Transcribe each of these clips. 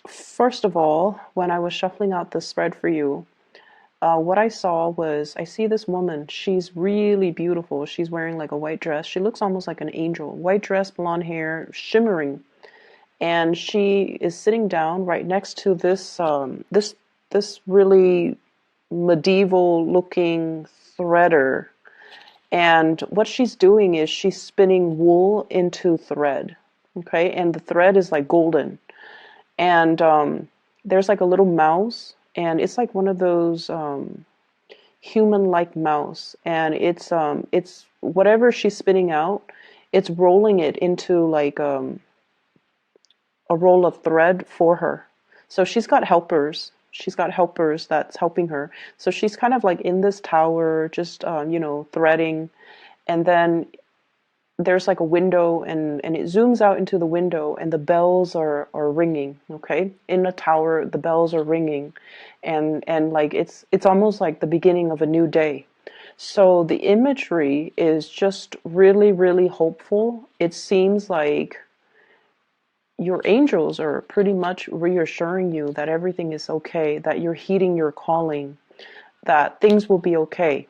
First of all, when I was shuffling out the spread for you, what I saw was I see this woman. She's really beautiful. She's wearing like a white dress. She looks almost like an angel. White dress, blonde hair, shimmering. And she is sitting down right next to this really medieval looking threader. And what she's doing is she's spinning wool into thread. Okay, and the thread is like golden. And there's like a little mouse, and it's like one of those human-like mouse, and it's whatever she's spinning out, it's rolling it into like a roll of thread for her. So she's got helpers. She's got helpers that's helping her. So she's kind of like in this tower, just threading, and then there's like a window, and it zooms out into the window, and the bells are ringing. Okay, in the tower the bells are ringing, and like it's almost like the beginning of a new day. So the imagery is just really, really hopeful. It seems like your angels are pretty much reassuring you that everything is okay, that you're heeding your calling, that things will be okay.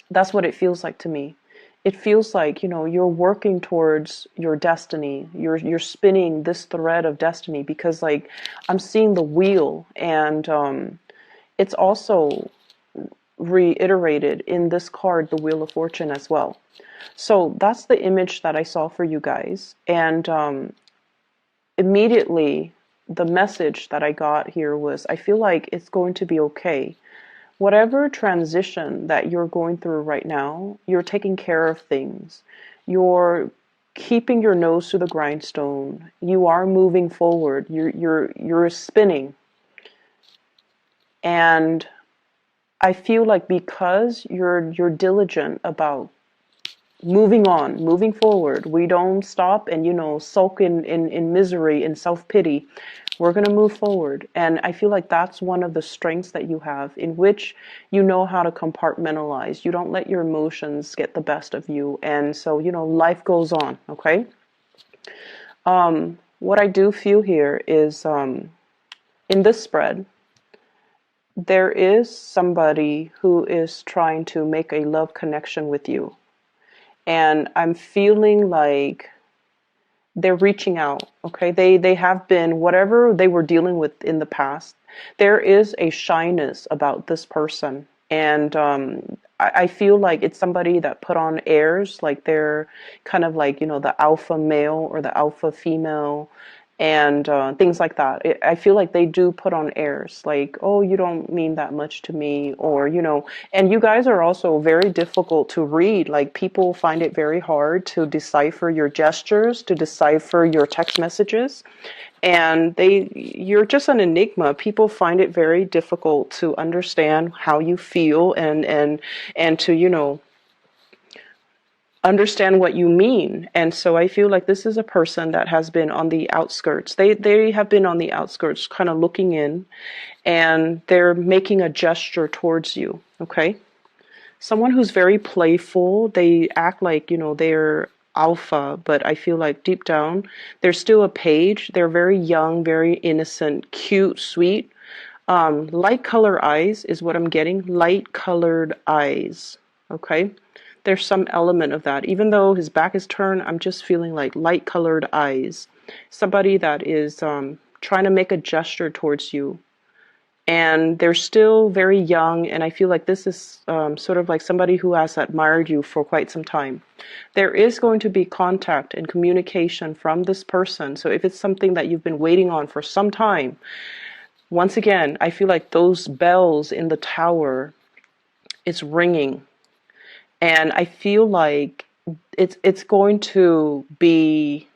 That's what it feels like to me. It feels like, you're working towards your destiny. You're spinning this thread of destiny, because like I'm seeing the wheel, and it's also reiterated in this card, the Wheel of Fortune, as well. So that's the image that I saw for you guys. And immediately the message that I got here was, I feel like it's going to be okay. Whatever transition that you're going through right now, you're taking care of things. You're keeping your nose to the grindstone. You are moving forward. You're spinning. And I feel like because you're diligent about moving on, moving forward, we don't stop and sulk in misery and self-pity. We're going to move forward. And I feel like that's one of the strengths that you have, in which you know how to compartmentalize. You don't let your emotions get the best of you. And so, life goes on. Okay. What I do feel here is, in this spread, there is somebody who is trying to make a love connection with you. And I'm feeling like they're reaching out. Okay, they have been, whatever they were dealing with in the past, there is a shyness about this person. And I feel like it's somebody that put on airs, like they're kind of like the alpha male or the alpha female, and things like that. I feel like they do put on airs, like, oh, you don't mean that much to me, or and you guys are also very difficult to read. Like, people find it very hard to decipher your gestures, to decipher your text messages, and you're just an enigma. People find it very difficult to understand how you feel, and to understand what you mean. And so I feel like this is a person that has been on the outskirts. They have been on the outskirts, kind of looking in, and they're making a gesture towards you. Okay, someone who's very playful. They act like they're alpha, but I feel like deep down they're still a page. They're very young, very innocent, cute, sweet. Light color eyes is what I'm getting. Light colored eyes. Okay, there's some element of that. Even though his back is turned, I'm just feeling like light colored eyes. Somebody that is trying to make a gesture towards you. And they're still very young, and I feel like this is sort of like somebody who has admired you for quite some time. There is going to be contact and communication from this person. So if it's something that you've been waiting on for some time, once again, I feel like those bells in the tower, it's ringing. And I feel like it's going to be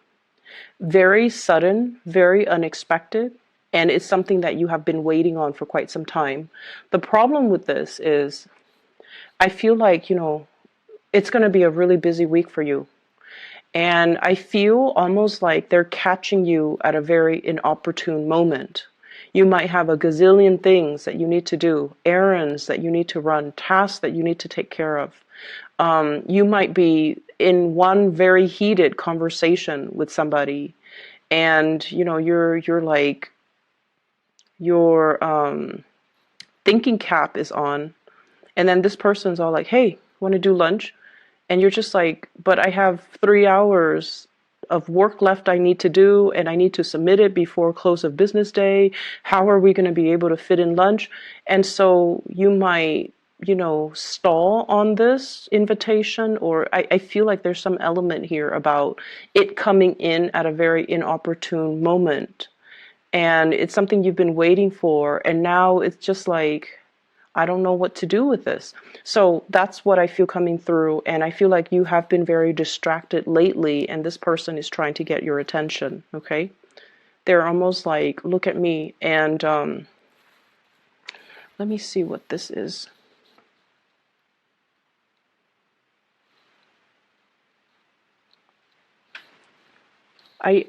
very sudden, very unexpected, and it's something that you have been waiting on for quite some time. The problem with this is, I feel like, it's going to be a really busy week for you. And I feel almost like they're catching you at a very inopportune moment. You might have a gazillion things that you need to do, errands that you need to run, tasks that you need to take care of. You might be in one very heated conversation with somebody, and you know you're like your thinking cap is on, and then this person's all like, hey, want to do lunch? And you're just like, but I have 3 hours of work left I need to do, and I need to submit it before close of business day. How are we going to be able to fit in lunch? And so you might, you know, stall on this invitation, or I feel like there's some element here about it coming in at a very inopportune moment. And it's something you've been waiting for, and now it's just like, I don't know what to do with this. So that's what I feel coming through. And I feel like you have been very distracted lately, and this person is trying to get your attention. Okay. They're almost like, look at me. And let me see what this is.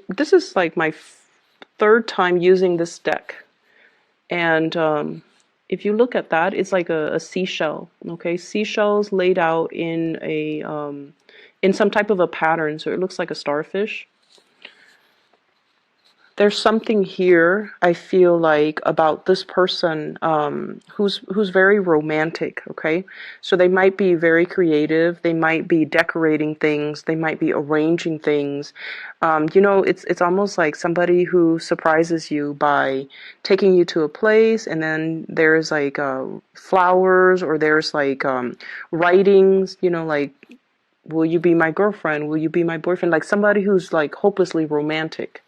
This is like my third time using this deck. And if you look at that, it's like a seashell. Okay, seashells laid out in some type of a pattern, so it looks like a starfish. There's something here I feel like about this person who's very romantic. Okay, so they might be very creative. They might be decorating things. They might be arranging things. You know, it's almost like somebody who surprises you by taking you to a place, and then there's like flowers, or there's like writings. You know, like, will you be my girlfriend? Will you be my boyfriend? Like somebody who's like hopelessly romantic.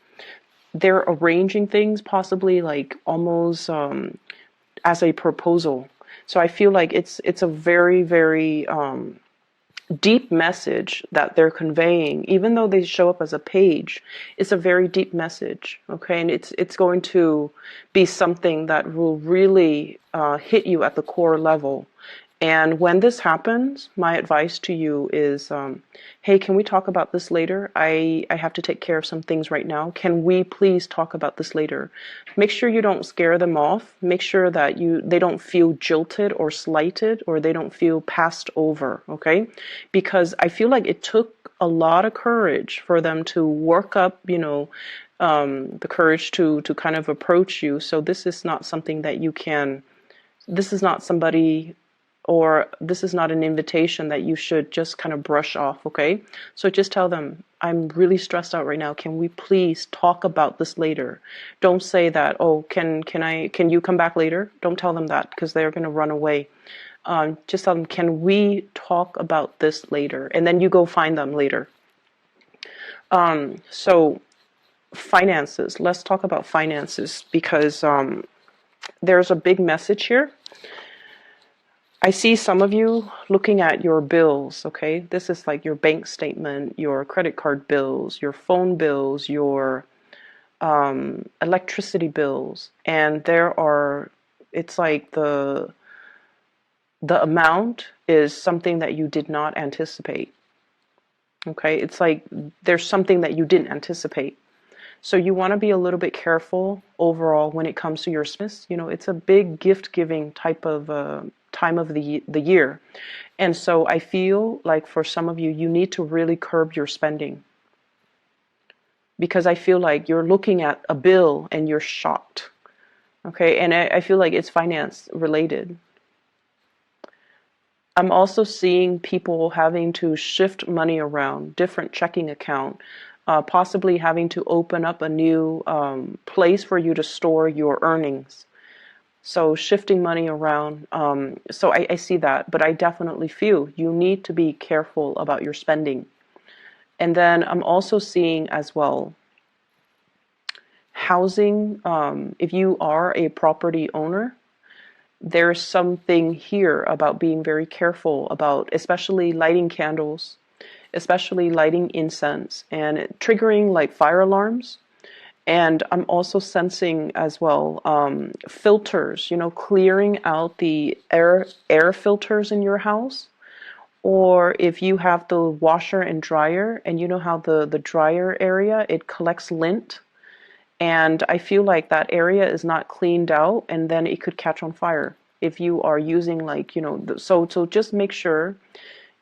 They're arranging things, possibly like almost as a proposal. So I feel like it's a very, very deep message that they're conveying. Even though they show up as a page, it's a very deep message. Okay, and it's going to be something that will really hit you at the core level. And when this happens, my advice to you is, hey, can we talk about this later? I have to take care of some things right now. Can we please talk about this later? Make sure you don't scare them off. Make sure that they don't feel jilted or slighted, or they don't feel passed over, okay? Because I feel like it took a lot of courage for them to work up, you know, the courage to kind of approach you. So this is not something that you can, this is not somebody, or this is not an invitation that you should just kind of brush off, okay? So just tell them, I'm really stressed out right now. Can we please talk about this later? Don't say that, oh, can you come back later? Don't tell them that, because they're going to run away. Just tell them, can we talk about this later? And then you go find them later. So finances, let's talk about finances, because there's a big message here. I see some of you looking at your bills, okay? This is like your bank statement, your credit card bills, your phone bills, your electricity bills. And it's like the amount is something that you did not anticipate, okay? It's like there's something that you didn't anticipate. So you want to be a little bit careful overall when it comes to your business. You know, it's a big gift-giving type of time of the year. And so I feel like for some of you, you need to really curb your spending. Because I feel like you're looking at a bill and you're shocked. Okay, and I feel like it's finance related. I'm also seeing people having to shift money around, different checking account, possibly having to open up a new place for you to store your earnings. So shifting money around. So I see that, but I definitely feel you need to be careful about your spending. And then I'm also seeing as well housing. If you are a property owner, there's something here about being very careful about, especially lighting candles, especially lighting incense, and triggering like fire alarms. And I'm also sensing as well filters, you know, clearing out the air filters in your house. Or if you have the washer and dryer, and you know how the dryer area, it collects lint. And I feel like that area is not cleaned out, and then it could catch on fire if you are using like, you know, so just make sure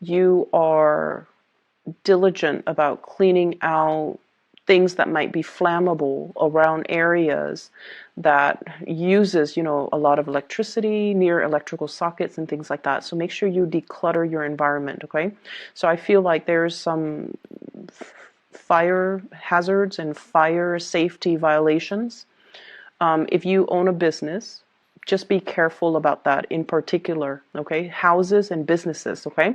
you are diligent about cleaning out things that might be flammable around areas that uses, a lot of electricity, near electrical sockets and things like that. So make sure you declutter your environment, okay? So I feel like there's some fire hazards and fire safety violations. If you own a business, just be careful about that in particular, okay? Houses and businesses, okay?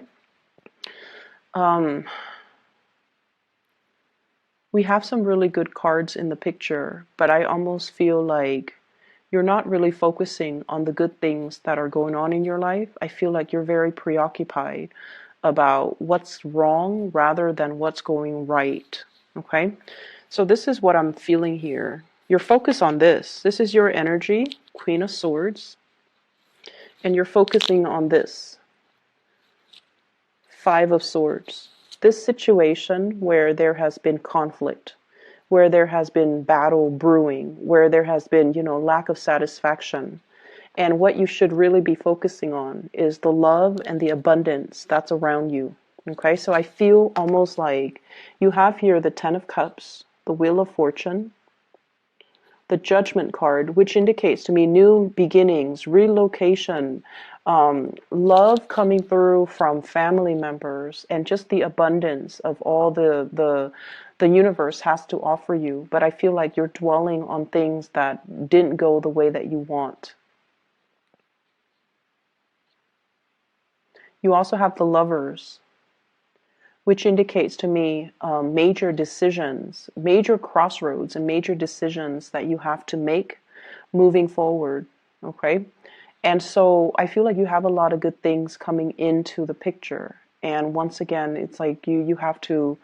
We have some really good cards in the picture, but I almost feel like you're not really focusing on the good things that are going on in your life. I feel like you're very preoccupied about what's wrong rather than what's going right, okay? So this is what I'm feeling here. You're focused on this. This is your energy, Queen of Swords, and you're focusing on this, Five of Swords. This situation where there has been conflict, where there has been battle brewing, where there has been, lack of satisfaction. And what you should really be focusing on is the love and the abundance that's around you. Okay, so I feel almost like you have here the Ten of Cups, the Wheel of Fortune, the Judgment card, which indicates to me new beginnings, relocation, love coming through from family members, and just the abundance of all the universe has to offer you. But I feel like you're dwelling on things that didn't go the way that you want. You also have the Lovers, which indicates to me major decisions, major crossroads and major decisions that you have to make moving forward, okay? And so I feel like you have a lot of good things coming into the picture. And once again, it's like you have to,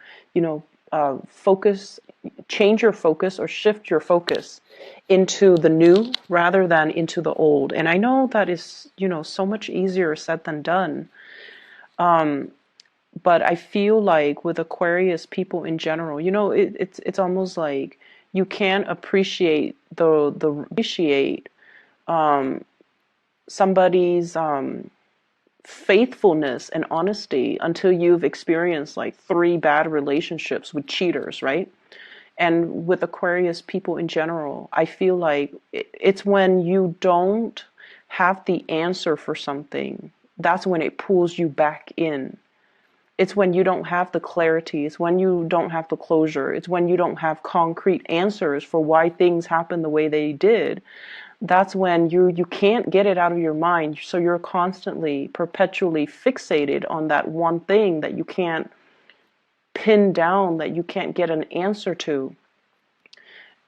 focus, change your focus or shift your focus into the new rather than into the old. And I know that is, so much easier said than done. But I feel like with Aquarius people in general, it's almost like you can't appreciate somebody's faithfulness and honesty until you've experienced like 3 bad relationships with cheaters, right? And with Aquarius people in general, I feel like it's when you don't have the answer for something, that's when it pulls you back in. It's when you don't have the clarity. It's when you don't have the closure. It's when you don't have concrete answers for why things happen the way they did. That's when you can't get it out of your mind. So you're constantly, perpetually fixated on that one thing that you can't pin down, that you can't get an answer to.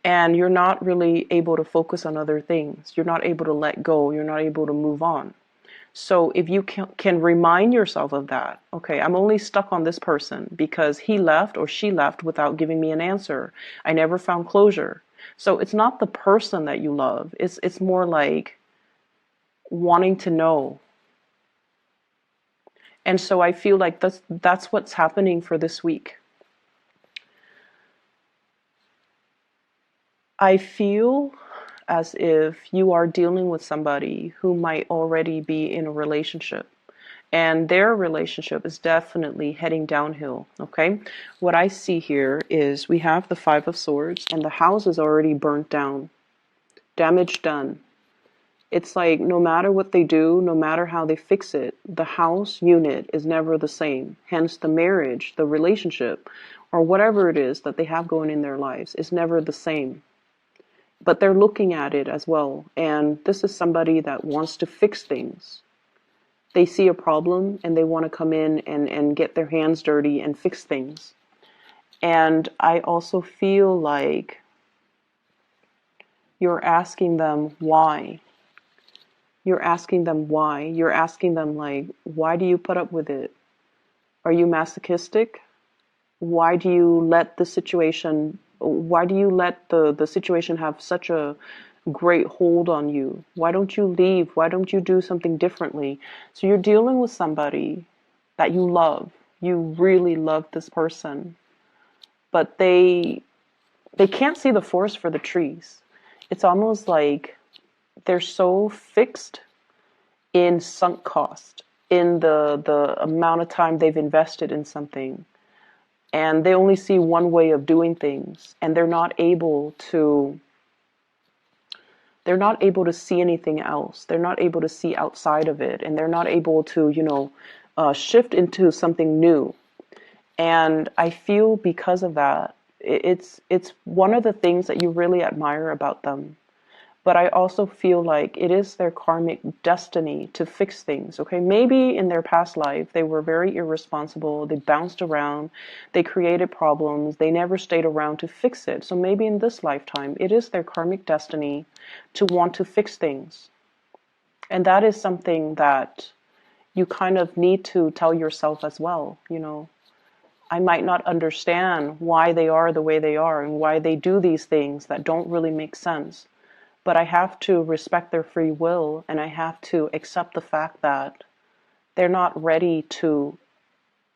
And you're not really able to focus on other things. You're not able to let go. You're not able to move on. So if you can remind yourself of that, okay, I'm only stuck on this person because he left or she left without giving me an answer. I never found closure. So it's not the person that you love. It's more like wanting to know. And so I feel like that's what's happening for this week. I feel as if you are dealing with somebody who might already be in a relationship, and their relationship is definitely heading downhill, okay? What I see here is we have the Five of Swords, and the house is already burnt down, damage done. It's like no matter what they do, no matter how they fix it, the house unit is never the same. Hence the marriage, the relationship, or whatever it is that they have going in their lives is never the same. But they're looking at it as well. And this is somebody that wants to fix things. They see a problem and they want to come in and get their hands dirty and fix things. And I also feel like you're asking them why. You're asking them why. You're asking them like, why do you put up with it? Are you masochistic? Why do you let the situation have such a great hold on you? Why don't you leave? Why don't you do something differently? So you're dealing with somebody that you love. You really love this person, but they can't see the forest for the trees. It's almost like they're so fixed in sunk cost, in the amount of time they've invested in something. and they only see one way of doing things, and they're not able to see anything else. They're not able to see outside of it, and they're not able to, shift into something new. And I feel because of that, it's one of the things that you really admire about them. But I also feel like it is their karmic destiny to fix things. Okay, maybe in their past life they were very irresponsible, they bounced around, they created problems, they never stayed around to fix it. So maybe in this lifetime it is their karmic destiny to want to fix things. And that is something that you kind of need to tell yourself as well. I might not understand why they are the way they are and why they do these things that don't really make sense. But I have to respect their free will, and I have to accept the fact that they're not ready to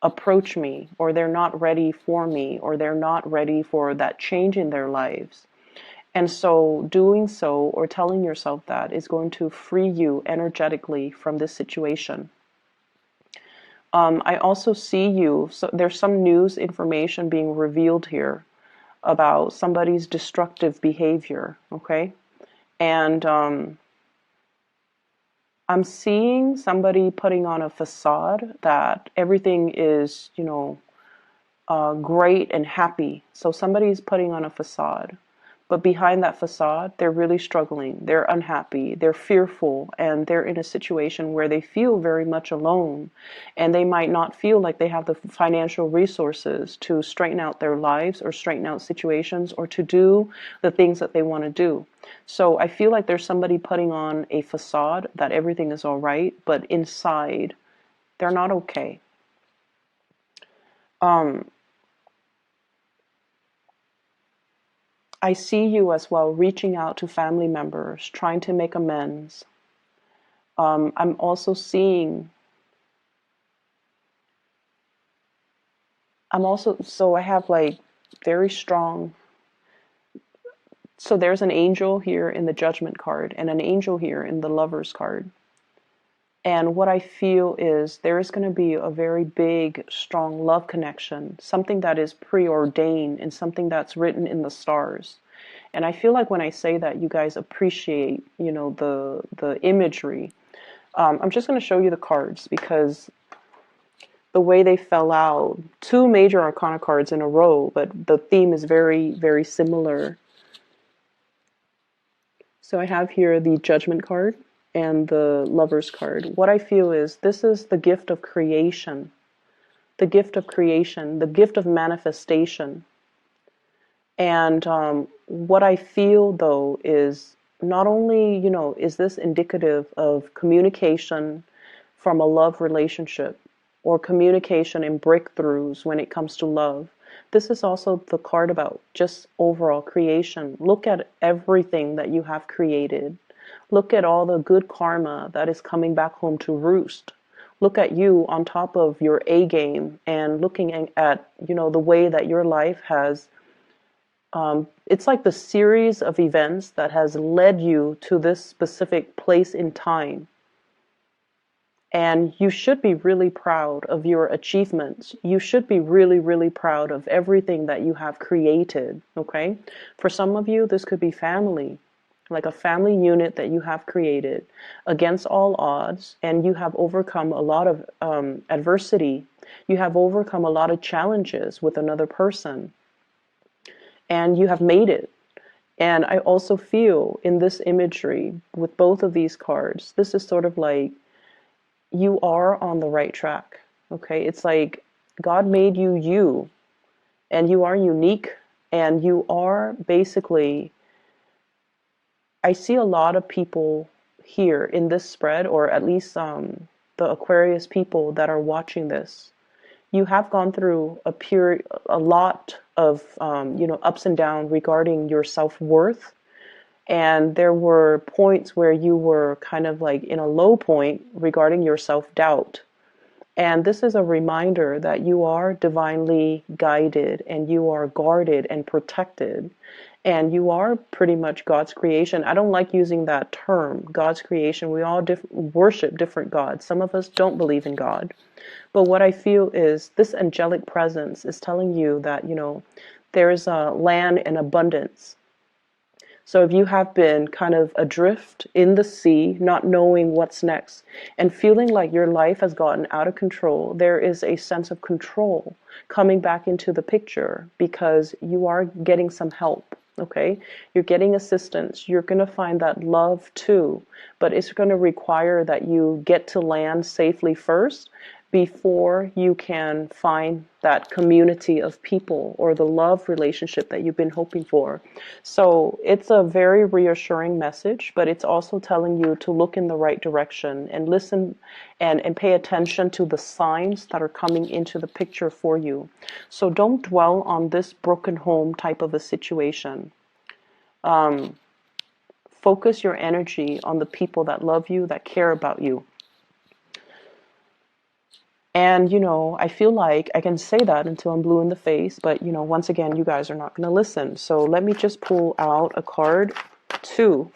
approach me, or they're not ready for me, or they're not ready for that change in their lives. And so doing so, or telling yourself that, is going to free you energetically from this situation. I also see you, so there's some news information being revealed here about somebody's destructive behavior, okay? And I'm seeing somebody putting on a facade that everything is, great and happy. So somebody's putting on a facade. But behind that facade, they're really struggling. They're unhappy. They're fearful. And they're in a situation where they feel very much alone. And they might not feel like they have the financial resources to straighten out their lives or straighten out situations or to do the things that they want to do. So I feel like there's somebody putting on a facade that everything is all right, but inside, they're not okay. I see you as well reaching out to family members, trying to make amends. I'm also seeing, so I have like very strong, so there's an angel here in the Judgment card and an angel here in the Lovers card. And what I feel is there is going to be a very big, strong love connection, something that is preordained and something that's written in the stars. And I feel like when I say that, you guys appreciate, the imagery. I'm just going to show you the cards because the way they fell out, two major arcana cards in a row, but the theme is very, very similar. So I have here the Judgment card and the Lovers card. What I feel is this is the gift of creation, the gift of creation, the gift of manifestation. And what I feel, though, is not only, is this indicative of communication from a love relationship or communication and breakthroughs when it comes to love. This is also the card about just overall creation. Look at everything that you have created. Look at all the good karma that is coming back home to roost. Look at you on top of your A game and looking at, the way that your life has, it's like the series of events that has led you to this specific place in time. And you should be really proud of your achievements. You should be really, really proud of everything that you have created, okay? For some of you, this could be family, like a family unit that you have created against all odds, and you have overcome a lot of adversity. You have overcome a lot of challenges with another person, and you have made it. And I also feel in this imagery with both of these cards, this is sort of like you are on the right track, okay? It's like God made you, and you are unique, and you are basically, I see a lot of people here in this spread, or at least the Aquarius people that are watching this. You have gone through a lot of, ups and downs regarding your self-worth. And there were points where you were kind of like in a low point regarding your self-doubt. And this is a reminder that you are divinely guided and you are guarded and protected. And you are pretty much God's creation. I don't like using that term, God's creation. We all worship different gods. Some of us don't believe in God. But what I feel is this angelic presence is telling you that, there is a land in abundance. So if you have been kind of adrift in the sea, not knowing what's next, and feeling like your life has gotten out of control, there is a sense of control coming back into the picture because you are getting some help. Okay, you're getting assistance. You're going to find that love too, but it's going to require that you get to land safely first before you can find that community of people or the love relationship that you've been hoping for. So it's a very reassuring message, but it's also telling you to look in the right direction and listen and pay attention to the signs that are coming into the picture for you. So don't dwell on this broken home type of a situation. Focus your energy on the people that love you, that care about you. And, I feel like I can say that until I'm blue in the face, but, once again, you guys are not going to listen. So let me just pull out a card. 2.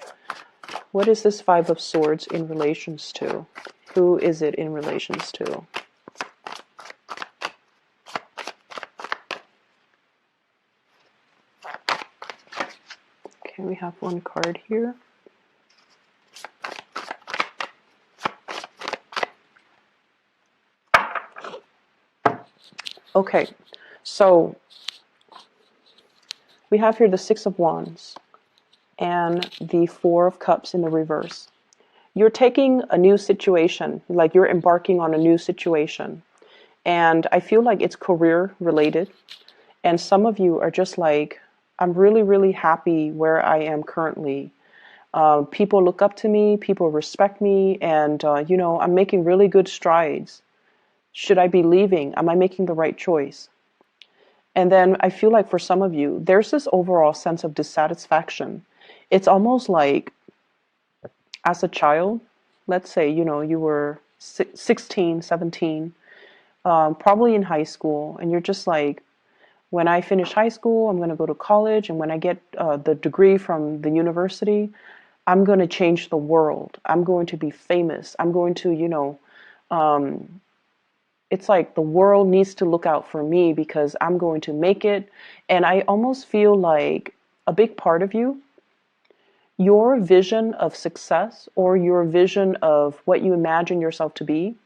What is this 5 of Swords in relations to? Who is it in relations to? Okay, we have one card here. Okay, so we have here the 6 of Wands and the 4 of Cups in the reverse. You're taking a new situation, like you're embarking on a new situation. And I feel like it's career related. And some of you are just like, I'm really, really happy where I am currently. People look up to me, people respect me, and, I'm making really good strides. Should I be leaving? Am I making the right choice? And then I feel like for some of you, there's this overall sense of dissatisfaction. It's almost like as a child, let's say, you were 16, 17, probably in high school, and you're just like, when I finish high school, I'm going to go to college, and when I get the degree from the university, I'm going to change the world. I'm going to be famous. I'm going to, it's like the world needs to look out for me because I'm going to make it. And I almost feel like a big part of you, your vision of success or your vision of what you imagine yourself to be,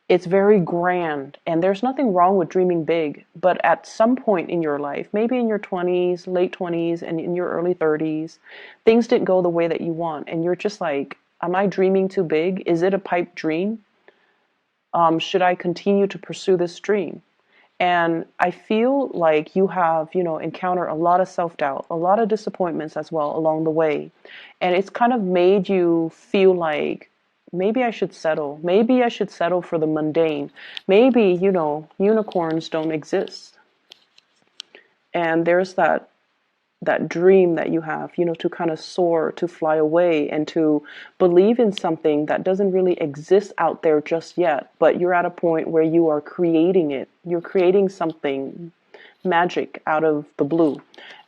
it's very grand. And there's nothing wrong with dreaming big. But at some point in your life, maybe in your 20s, late 20s, and in your early 30s, things didn't go the way that you want. And you're just like, am I dreaming too big? Is it a pipe dream? Should I continue to pursue this dream? And I feel like you have, encountered a lot of self-doubt, a lot of disappointments as well along the way. And it's kind of made you feel like, maybe I should settle. Maybe I should settle for the mundane. Maybe, unicorns don't exist. And there's that dream that you have, to kind of soar, to fly away, and to believe in something that doesn't really exist out there just yet, but you're at a point where you are creating it. You're creating something magic out of the blue,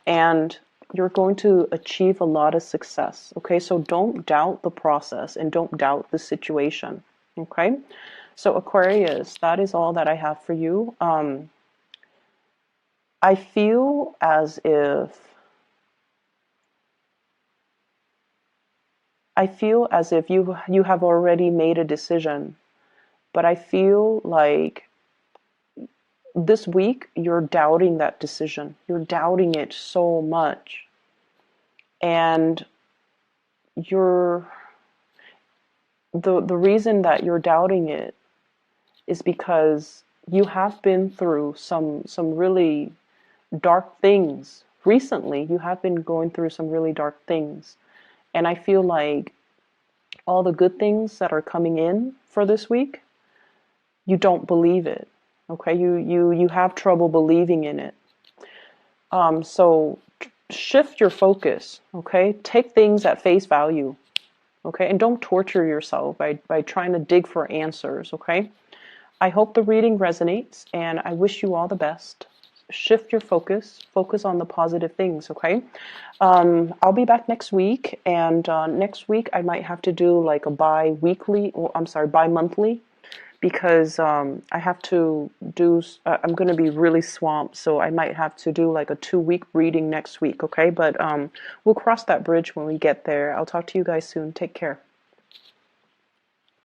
and you're going to achieve a lot of success. Okay, so don't doubt the process and don't doubt the situation. Okay, so Aquarius, that is all that I have for you. I feel as if you have already made a decision, but I feel like this week you're doubting that decision. You're doubting it so much. And the reason that you're doubting it is because you have been through some really dark things. Recently, you have been going through some really dark things. And I feel like all the good things that are coming in for this week, you don't believe it. Okay, you have trouble believing in it. So shift your focus. Okay, take things at face value. Okay, and don't torture yourself by trying to dig for answers. Okay, I hope the reading resonates, and I wish you all the best. shift your focus on the positive things, okay? I'll be back next week, and next week I might have to do like a bi-weekly, or I'm sorry, bi-monthly, because I have to do, I'm going to be really swamped, so I might have to do like a 2-week reading next week, okay? But we'll cross that bridge when we get there. I'll talk to you guys soon. Take care.